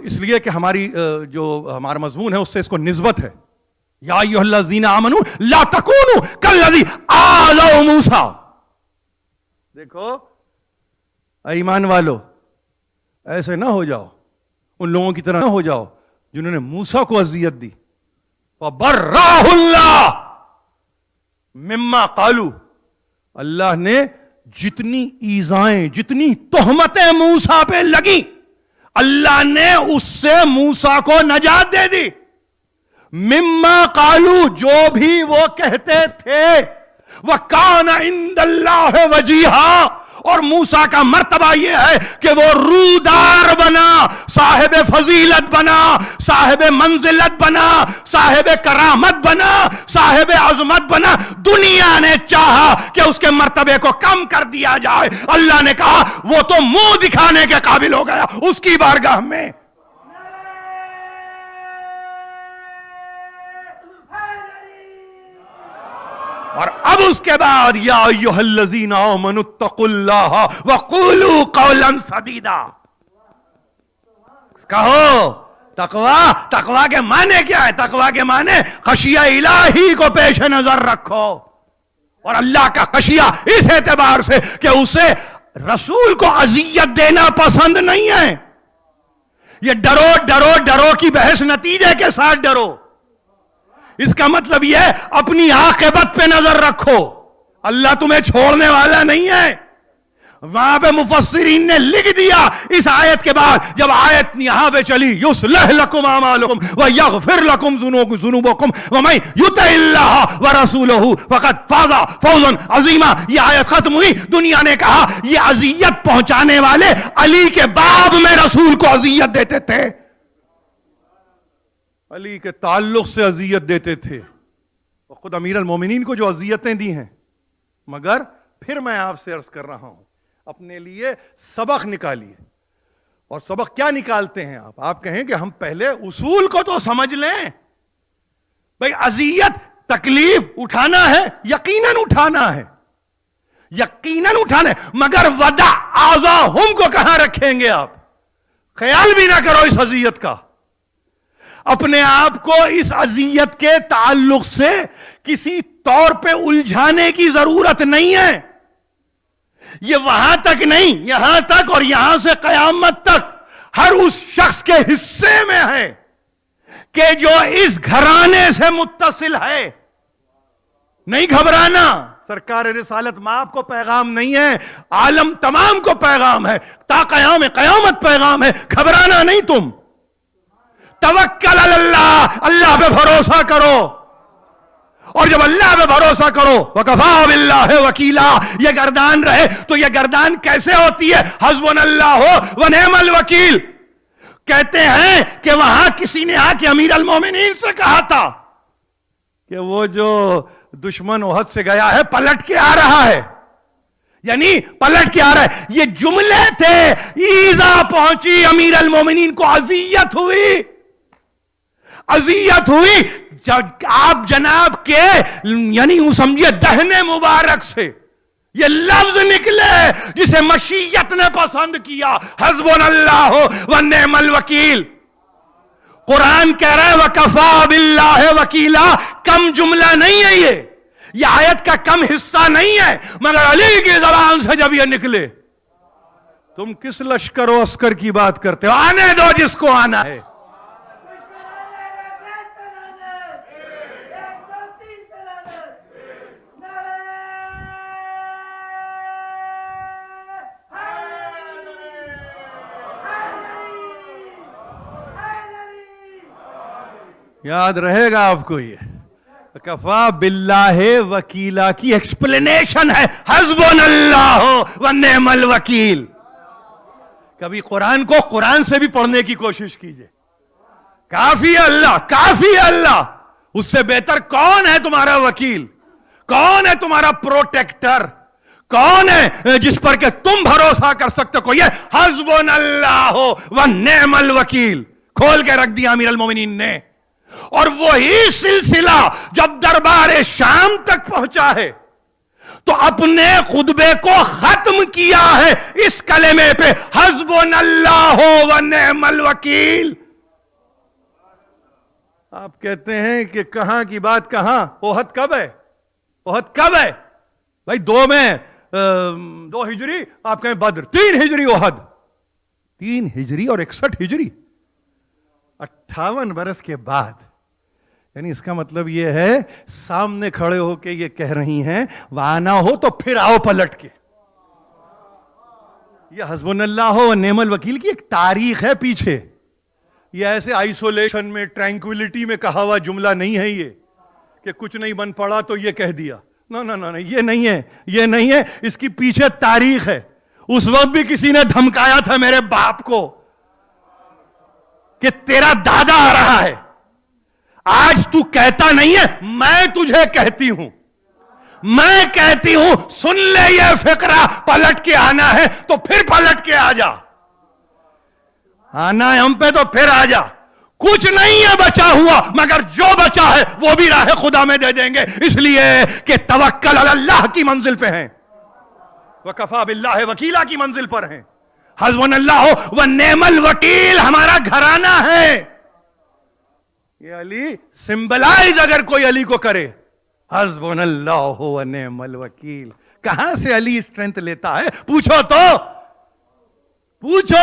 اس لیے کہ ہماری جو ہمارا مضمون ہے اس سے اس کو نسبت ہے. یا ایھا الذین آمنو لا تکونوا کالذی آذوا موسیٰ. دیکھو ایمان والو، ایسے نہ ہو جاؤ، ان لوگوں کی طرح نہ ہو جاؤ جنہوں نے موسیٰ کو اذیت دی. فبرأہ اللہ مما قالوا، اللہ نے جتنی ایذائیں، جتنی تہمتیں موسیٰ پہ لگی، اللہ نے اس سے موسیٰ کو نجات دے دی. مما قالوا، جو بھی وہ کہتے تھے، وَكَانَ عِندَ اللَّهِ وَجِيهًا، اور موسیٰ کا مرتبہ یہ ہے کہ وہ رودار بنا، صاحب فضیلت بنا، صاحب منزلت بنا، صاحب کرامت بنا، صاحب عظمت بنا. دنیا نے چاہا کہ اس کے مرتبے کو کم کر دیا جائے، اللہ نے کہا وہ تو منہ دکھانے کے قابل ہو گیا اس کی بارگاہ میں. اور اب اس کے بعد یا ایھا الذین آمنوا اتقوا اللہ وقولوا قولا سدیدا. کہو تقوی کے معنی کیا ہے؟ تقوی کے معنی خشیہ الہی کو پیش نظر رکھو. اور اللہ کا خشیہ اس اعتبار سے کہ اسے رسول کو اذیت دینا پسند نہیں ہے. یہ ڈرو ڈرو ڈرو کی بحث نتیجے کے ساتھ ڈرو. اس کا مطلب یہ ہے اپنی عاقبت پہ نظر رکھو. اللہ تمہیں چھوڑنے والا نہیں ہے. وہاں پہ مفسرین نے لکھ دیا اس آیت کے بعد جب آیت یہاں پہ چلی یصلح لکم اعمالکم ویغفر لکم ذنوبکم ومن یطع اللہ ورسولہ فقد فاز فوزا عظیما. یہ آیت ختم ہوئی. دنیا نے کہا یہ اذیت پہنچانے والے علی کے باب میں رسول کو اذیت دیتے تھے, علی کے تعلق سے اذیت دیتے تھے. خود امیر المومنین کو جو اذیتیں دی ہیں. مگر پھر میں آپ سے عرض کر رہا ہوں اپنے لیے سبق نکالیے. اور سبق کیا نکالتے ہیں آپ کہیں کہ ہم پہلے اصول کو تو سمجھ لیں. بھئی اذیت تکلیف اٹھانا ہے, یقیناً اٹھانا ہے, یقیناً اٹھانا ہے, مگر ودع اعضاہم کو کہاں رکھیں گے آپ؟ خیال بھی نہ کرو اس اذیت کا. اپنے آپ کو اس اذیت کے تعلق سے کسی طور پہ الجھانے کی ضرورت نہیں ہے. یہ وہاں تک نہیں, یہاں تک اور یہاں سے قیامت تک ہر اس شخص کے حصے میں ہے کہ جو اس گھرانے سے متصل ہے. نہیں گھبرانا. سرکار رسالت مآب کو پیغام نہیں ہے, عالم تمام کو پیغام ہے, تا قیام قیامت پیغام ہے. گھبرانا نہیں تم. توکل علی اللہ, اللہ پہ بھروسہ کرو. اور جب اللہ پہ بھروسہ کرو وکفا باللہ وکیلا, یہ گردان رہے تو یہ گردان کیسے ہوتی ہے؟ حسبنا اللہ ونعم الوکیل. کہتے ہیں کہ وہاں کسی نے آ کے امیر المومنین سے کہا تھا کہ وہ جو دشمن احد سے گیا ہے پلٹ کے آ رہا ہے, یعنی پلٹ کے آ رہا ہے. یہ جملے تھے. ایذا پہنچی امیر المومنین کو, اذیت ہوئی, اذیت ہوئی. جب آپ جناب کے یعنی یوں سمجھے دہنے مبارک سے یہ لفظ نکلے جسے مشیت نے پسند کیا, حسبنا اللہ ونعم الوکیل. قرآن کہہ رہا ہے وکفا باللہ وکیلا. کم جملہ نہیں ہے یہ آیت کا کم حصہ نہیں ہے, مگر علی کی زبان سے جب یہ نکلے. تم کس لشکر و عسکر کی بات کرتے ہو؟ آنے دو جس کو آنا ہے. یاد رہے گا آپ کو یہ کفا باللہ وکیلا کی ایکسپلینیشن ہے حسبنا اللہ ونعم الوکیل. کبھی قرآن کو قرآن سے بھی پڑھنے کی کوشش کیجئے. کافی ہے اللہ, کافی ہے اللہ. اس سے بہتر کون ہے تمہارا وکیل؟ کون ہے تمہارا پروٹیکٹر؟ کون ہے جس پر کہ تم بھروسہ کر سکتے ہو؟ یہ حسبنا اللہ ونعم الوکیل کھول کے رکھ دیا امیر المومنین نے. اور وہی سلسلہ جب دربار شام تک پہنچا ہے تو اپنے خطبے کو ختم کیا ہے اس کلمے پہ حسبنا اللہ ونعم الوکیل. آپ کہتے ہیں کہ کہاں کی بات کہاں؟ احد کب ہے؟ احد کب ہے بھائی؟ 2 ہجری, آپ کہیں بدر 3 ہجری احد. 3 ہجری اور 61 ہجری 58 برس کے بعد. یعنی اس کا مطلب یہ ہے سامنے کھڑے ہو کے یہ کہہ رہی ہیں وہاں نہ ہو تو پھر آؤ پلٹ کے. یہ حسبنا اللہ و نعم الوکیل کی ایک تاریخ ہے پیچھے. یہ ایسے آئسولیشن میں ٹرینکولیٹی میں کہا ہوا جملہ نہیں ہے یہ کہ کچھ نہیں بن پڑا تو یہ کہہ دیا. نہ یہ نہیں ہے, یہ نہیں ہے. اس کی پیچھے تاریخ ہے. اس وقت بھی کسی نے دھمکایا تھا میرے باپ کو کہ تیرا دادا آ رہا ہے. آج تو کہتا نہیں ہے, میں تجھے کہتی ہوں, میں کہتی ہوں سن لے یہ فقرہ, پلٹ کے آنا ہے تو پھر پلٹ کے آ جا. آنا ہے ہم پہ تو پھر آ جا. کچھ نہیں ہے بچا ہوا مگر جو بچا ہے وہ بھی راہ خدا میں دے دیں گے، اس لیے کہ توکل علی اللہ کی منزل پہ ہیں، وکفا باللہ وکیلا کی منزل پر ہیں، حسبنا اللہ ونعم الوکیل ہمارا گھرانہ ہے۔ یہ علی سمبلائز اگر کوئی علی کو کرے، حسبنا اللہ ونعم الوکیل، کہاں سے علی اسٹرینتھ لیتا ہے؟ پوچھو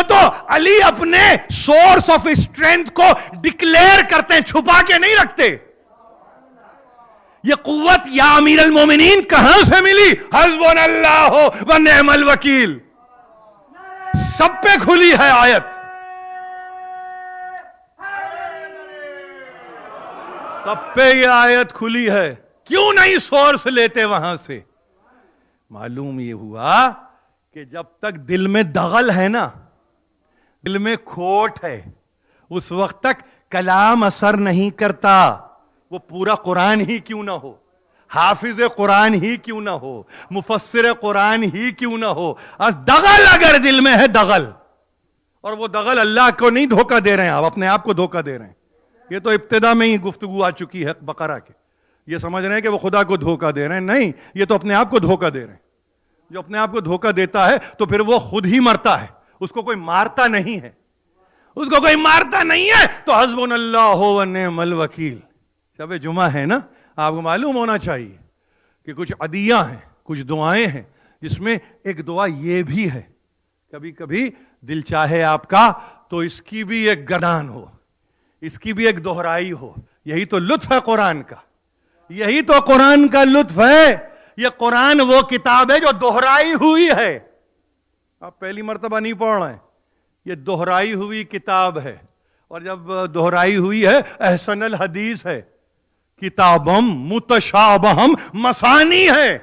تو علی اپنے سورس آف اسٹرینتھ کو ڈکلیئر کرتے ہیں، چھپا کے نہیں رکھتے۔ یہ قوت یا امیر المومنین کہاں سے ملی؟ حسبنا اللہ ونعم الوکیل، سب پہ کھلی ہے آیت، سب پہ یہ آیت کھلی ہے، کیوں نہیں سورس لیتے وہاں سے؟ معلوم یہ ہوا کہ جب تک دل میں دغل ہے نا، دل میں کھوٹ ہے، اس وقت تک کلام اثر نہیں کرتا، وہ پورا قرآن ہی کیوں نہ ہو، حافظ قرآن ہی کیوں نہ ہو، مفسر قرآن ہی کیوں نہ ہو، دغل اگر دل میں ہے دغل، اور وہ دغل اللہ کو نہیں دھوکہ دے رہے ہیں، آپ اپنے آپ کو دھوکہ دے رہے ہیں۔ یہ تو ابتدا میں ہی گفتگو آ چکی ہے بقرہ کے، یہ سمجھ رہے ہیں کہ وہ خدا کو دھوکہ دے رہے ہیں، نہیں، یہ تو اپنے آپ کو دھوکہ دے رہے ہیں۔ جو اپنے آپ کو دھوکہ دیتا ہے تو پھر وہ خود ہی مرتا ہے، اس کو کوئی مارتا نہیں ہے، اس کو کوئی مارتا نہیں ہے۔ تو حسبنا اللہ ونعم الوکیل۔ شب جمعہ ہے نا، آپ کو معلوم ہونا چاہیے کہ کچھ عدیہ ہیں، کچھ دعائیں ہیں، جس میں ایک دعا یہ بھی ہے، کبھی کبھی دل چاہے آپ کا تو اس کی بھی ایک گردان ہو، اس کی بھی ایک دہرائی ہو۔ یہی تو لطف ہے قرآن کا، یہی تو قرآن کا لطف ہے۔ یہ قرآن وہ کتاب ہے جو دہرائی ہوئی ہے، آپ پہلی مرتبہ نہیں پڑھ رہے ہیں، یہ دہرائی ہوئی کتاب ہے، اور جب دہرائی ہوئی ہے احسن الحدیث ہے، کتابم متشابہم مثانی ہے،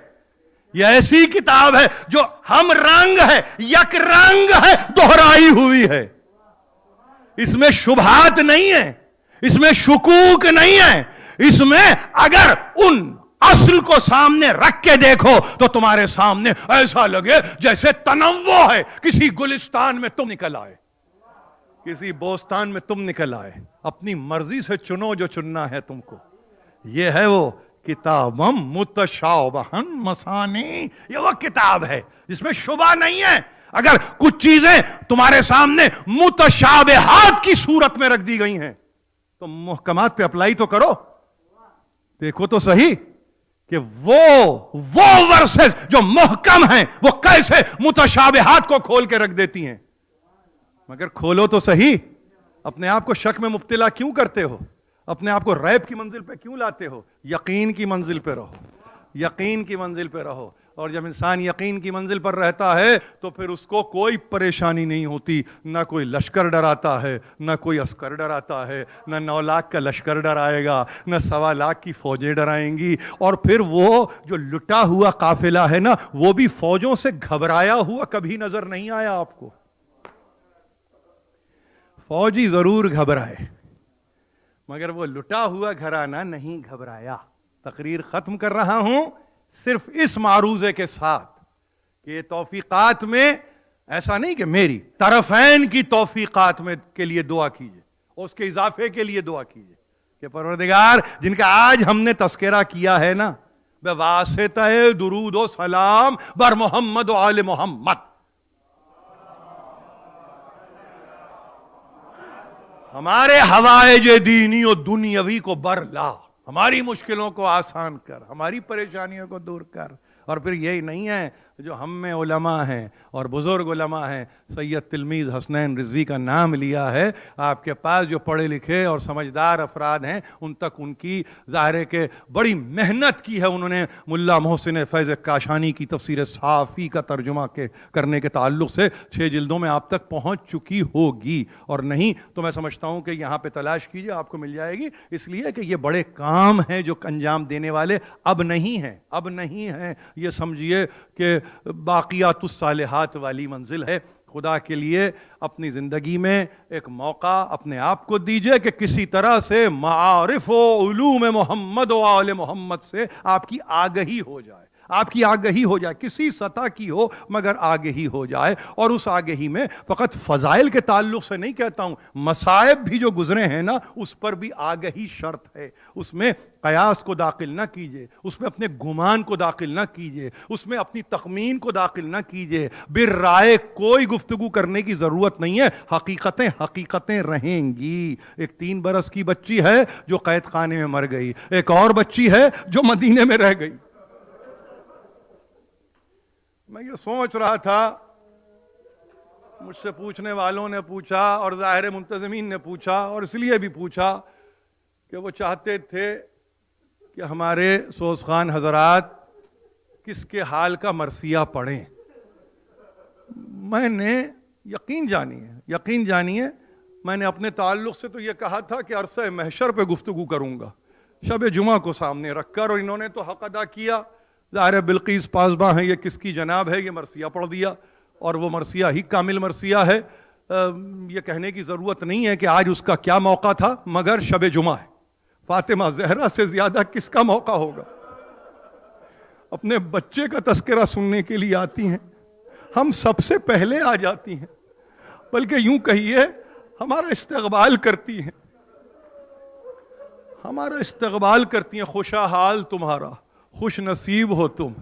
یہ ایسی کتاب ہے جو ہم رنگ ہے، یک رنگ ہے، دہرائی ہوئی ہے، اس میں شبہات نہیں ہیں، اس میں شکوک نہیں ہے، اس میں اگر ان اصل کو سامنے رکھ کے دیکھو تو تمہارے سامنے ایسا لگے جیسے تنوع ہے، کسی گلستان میں تم نکل آئے، کسی بوستان میں تم نکل آئے، اپنی مرضی سے چنو جو چننا ہے تم کو۔ یہ ہے وہ کتابم متشابہن مثانی، یہ وہ کتاب ہے جس میں شبہ نہیں ہے۔ اگر کچھ چیزیں تمہارے سامنے متشابہات کی صورت میں رکھ دی گئی ہیں تو محکمات پہ اپلائی تو کرو، دیکھو تو صحیح کہ وہ ورسز جو محکم ہیں وہ کیسے متشابہات کو کھول کے رکھ دیتی ہیں۔ مگر کھولو تو صحیح، اپنے آپ کو شک میں مبتلا کیوں کرتے ہو؟ اپنے آپ کو ریب کی منزل پہ کیوں لاتے ہو؟ یقین کی منزل پہ رہو، یقین کی منزل پہ رہو، اور جب انسان یقین کی منزل پر رہتا ہے تو پھر اس کو کوئی پریشانی نہیں ہوتی، نہ کوئی لشکر ڈراتا ہے، نہ کوئی عسکر ڈراتا ہے، نہ 9 لاکھ کا لشکر ڈرائے گا، نہ 1.25 لاکھ کی فوجیں ڈرائیں گی، اور پھر وہ جو لٹا ہوا قافلہ ہے نا، وہ بھی فوجوں سے گھبرایا ہوا کبھی نظر نہیں آیا آپ کو۔ فوجی ضرور گھبرائے مگر وہ لٹا ہوا گھرانہ نہیں گھبرایا۔ تقریر ختم کر رہا ہوں صرف اس معروضے کے ساتھ کہ یہ توفیقات میں ایسا نہیں کہ میری طرفین کی توفیقات میں کے لیے دعا کیجئے، اور اس کے اضافے کے لیے دعا کیجئے کہ پروردگار جن کا آج ہم نے تذکرہ کیا ہے نا، بواسطہ درود و سلام بر محمد و آل محمد، ہمارے ہوائج دینی و دنیاوی کو برلا، ہماری مشکلوں کو آسان کر، ہماری پریشانیوں کو دور کر۔ اور پھر یہی نہیں ہے جو ہم میں علماء ہیں اور بزرگ علماء ہیں، سید تلمیذ حسنین رضوی کا نام لیا ہے، آپ کے پاس جو پڑھے لکھے اور سمجھدار افراد ہیں ان تک ان کی ظاہر ہے کہ بڑی محنت کی ہے، انہوں نے ملا محسن فیض کاشانی کی تفسیر صافی کا ترجمہ کرنے کے تعلق سے 6 جلدوں میں آپ تک پہنچ چکی ہوگی، اور نہیں تو میں سمجھتا ہوں کہ یہاں پہ تلاش کیجئے آپ کو مل جائے گی، اس لیے کہ یہ بڑے کام ہیں جو انجام دینے والے اب نہیں ہیں، اب نہیں ہیں، یہ سمجھیے کہ باقیات الصالحات والی منزل ہے۔ خدا کے لیے اپنی زندگی میں ایک موقع اپنے آپ کو دیجئے کہ کسی طرح سے معارف و علوم محمد و آل محمد سے آپ کی آگہی ہو جائے، آپ کی آگہی ہو جائے، کسی سطح کی ہو مگر آگہی ہو جائے، اور اس آگہی میں فقط فضائل کے تعلق سے نہیں کہتا ہوں، مصائب بھی جو گزرے ہیں نا اس پر بھی آگہی شرط ہے، اس میں قیاس کو داخل نہ کیجئے، اس میں اپنے گمان کو داخل نہ کیجئے، اس میں اپنی تخمین کو داخل نہ کیجئے، بالرائے کوئی گفتگو کرنے کی ضرورت نہیں ہے، حقیقتیں حقیقتیں رہیں گی۔ ایک 3 برس کی بچی ہے جو قید خانے میں مر گئی، ایک اور بچی ہے جو مدینے میں رہ گئی۔ میں یہ سوچ رہا تھا، مجھ سے پوچھنے والوں نے پوچھا اور ظاہر منتظمین نے پوچھا، اور اس لیے بھی پوچھا کہ وہ چاہتے تھے کہ ہمارے سوز خان حضرات کس کے حال کا مرثیہ پڑھیں۔ میں نے یقین جانیے میں نے اپنے تعلق سے تو یہ کہا تھا کہ عرصہ محشر پہ گفتگو کروں گا، شب جمعہ کو سامنے رکھ کر، اور انہوں نے تو حق ادا کیا۔ ظاہر بلقیس پاسباں ہے، یہ کس کی جناب ہے، یہ مرثیہ پڑھ دیا، اور وہ مرثیہ ہی کامل مرثیہ ہے۔ یہ کہنے کی ضرورت نہیں ہے کہ آج اس کا کیا موقع تھا، مگر شب جمعہ ہے۔ فاطمہ زہرا سے زیادہ کس کا موقع ہوگا؟ اپنے بچے کا تذکرہ سننے کے لیے آتی ہیں، ہم سب سے پہلے آ جاتی ہیں، بلکہ یوں کہیے ہمارا استقبال کرتی ہیں، خوشا حال تمہارا خوش نصیب ہو تم،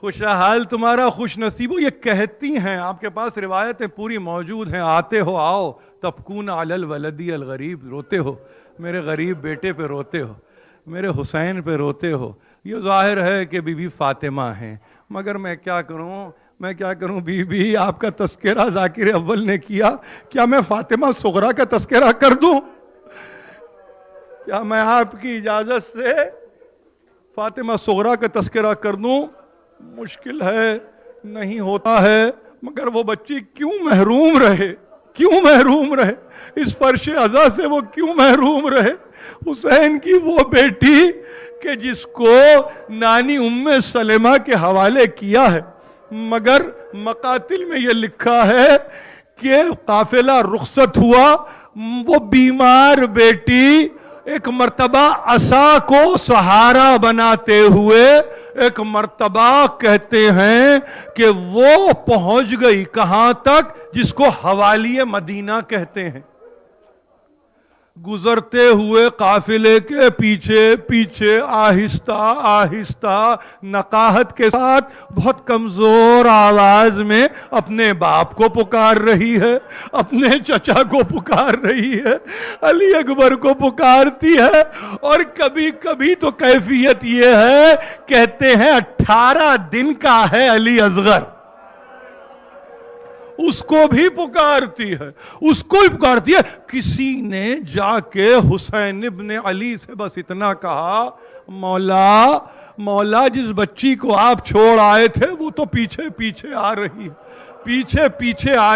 خوشا حال تمہارا خوش نصیب ہو، یہ کہتی ہیں۔ آپ کے پاس روایتیں پوری موجود ہیں، آتے ہو آؤ تبکون علی الولدی الغریب، روتے ہو میرے غریب بیٹے پہ، روتے ہو میرے حسین پہ، روتے ہو۔ یہ ظاہر ہے کہ بی بی فاطمہ ہیں، مگر میں کیا کروں بی بی، آپ کا تذکرہ ذاکر اول نے کیا، کیا میں فاطمہ صغریٰ کا تذکرہ کر دوں؟ کیا میں آپ کی اجازت سے فاطمہ صغریٰ کا تذکرہ کر دوں؟ مشکل ہے، نہیں ہوتا ہے، مگر وہ بچی کیوں محروم رہے، اس فرش عزا سے وہ کیوں محروم رہے؟ حسین کی وہ بیٹی کہ جس کو نانی ام سلمہ کے حوالے کیا ہے، مگر مقاتل میں یہ لکھا ہے کہ قافلہ رخصت ہوا، وہ بیمار بیٹی ایک مرتبہ عصا کو سہارا بناتے ہوئے ایک مرتبہ کہتے ہیں کہ وہ پہنچ گئی کہاں تک، جس کو حوالی مدینہ کہتے ہیں۔ گزرتے ہوئے قافلے کے پیچھے آہستہ نقاہت کے ساتھ بہت کمزور آواز میں اپنے باپ کو پکار رہی ہے، اپنے چچا کو پکار رہی ہے، علی اکبر کو پکارتی ہے، اور کبھی کبھی تو کیفیت یہ ہے، کہتے ہیں 18 دن کا ہے علی اصغر، اس کو بھی پکارتی ہے۔ کسی نے جا کے حسین ابن علی سے بس اتنا کہا، مولا جس بچی کو آپ چھوڑ آئے تھے وہ تو پیچھے آ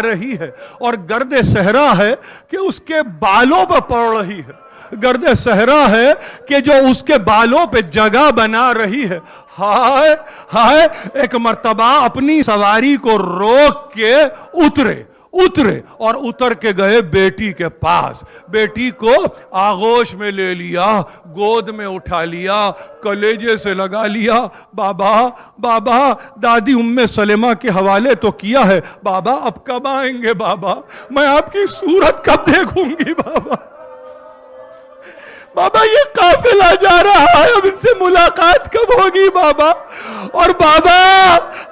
رہی ہے، اور گرد صحرا ہے کہ اس کے بالوں پہ پڑ رہی ہے، گرد صحرا ہے کہ جو اس کے بالوں پہ جگہ بنا رہی ہے۔ ہائے ایک مرتبہ اپنی سواری کو روک کے اترے اور اتر کے گئے بیٹی کے پاس، بیٹی کو آغوش میں لے لیا، گود میں اٹھا لیا، کلیجے سے لگا لیا، بابا دادی ام سلمہ کے حوالے تو کیا ہے، بابا اب کب آئیں گے، بابا میں آپ کی صورت کب دیکھوں گی، بابا یہ قافلہ جا رہا ہے، اب ان سے ملاقات کب ہوگی بابا، اور بابا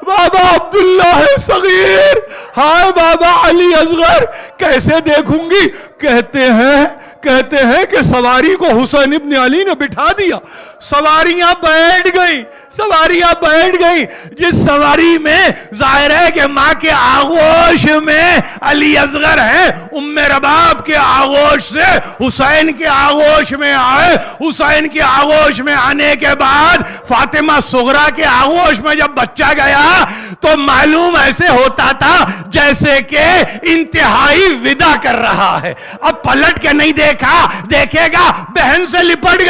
عبداللہ صغیر، ہائے بابا علی اصغر کیسے دیکھوں گی؟ کہتے ہیں کہ سواری کو حسین ابن علی نے بٹھا دیا، سواریاں بیٹھ گئی، جس سواری میں ظاہر ہے کہ ماں کے آغوش میں علی اصغر ہے، ام رباب کے آغوش سے حسین کے آغوش میں آئے، حسین کے آغوش میں آنے کے بعد فاطمہ صغریٰ کے آغوش میں جب بچہ گیا تو معلوم ایسے ہوتا تھا جیسے کہ انتہائی ودا کر رہا ہے، اب پلٹ کے نہیں دیکھے گا، بہن سے لپٹ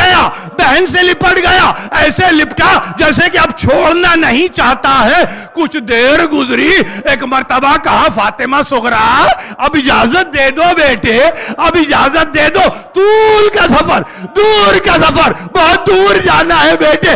گیا، ایسے لپٹا جیسے کہ اب چھوڑنا نہیں چاہتا ہے۔ کچھ دیر گزری، ایک مرتبہ کہا فاطمہ صغریٰ اب اجازت دے دو بیٹے، اب اجازت دے دو، دور کا سفر، بہت دور جانا ہے بیٹے،